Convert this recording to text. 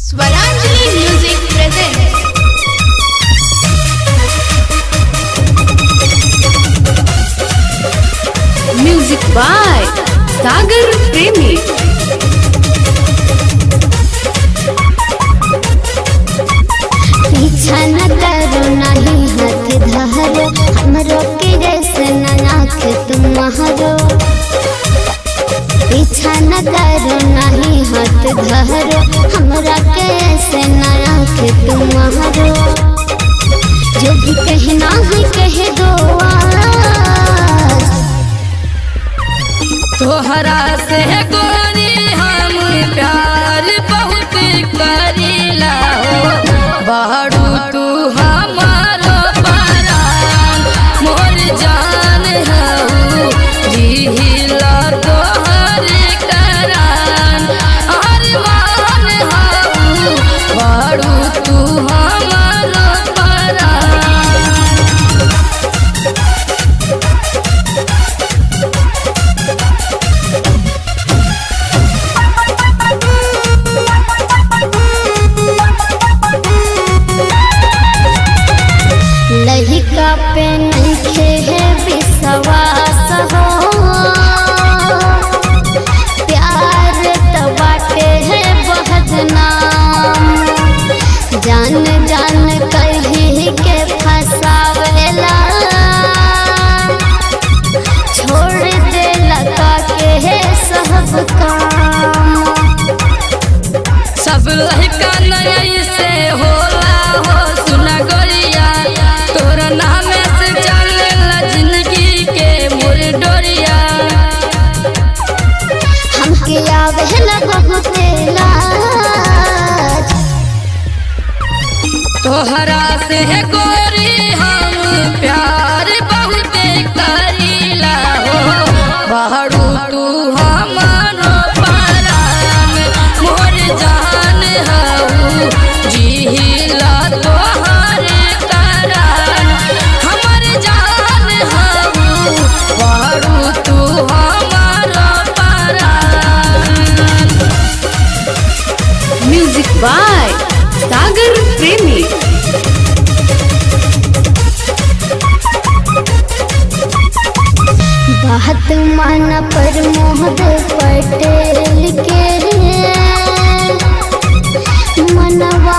Swaranjali Music presents music by Sagar Premi. पीछा न करो नहीं हाथ धरो हमरो के जैसे न आँख तुम्हारो। पीछा न करो नहीं हाथ धरो हमरा के जैसे न आँख तुम्हारो। जो भी कहना है कह दो आज। तोहरा से गोरी हम प्यार बहुत करीला हो, बारू तू हमारो परान मोर जान हऊ, जिहिला तोहर करान अरमान हऊ, बारू तू हमारो परान। लहिका पे नइखे है विश्वास हो, प्यार तो बाटे है बहुत नाम। जान जान कही के फसावेला, छोड़ दे लगा के है सब काम। सब लड़का नई से होला हो, सुना गोरिया तोरा नाम से चलेला जिंदगी के मोर डोरिया। हमके आवेला बहुत लाज। तोहरा से गोरी हम प्यार बहुत करीला हो, बारू तू हमारो परान मोर जान हऊ, जिहिला तोहर करान हमर जान हऊ, बारू तू हमारो परान। Music by Sagar Premi. बात माना प्रमोद पटेल के मनवा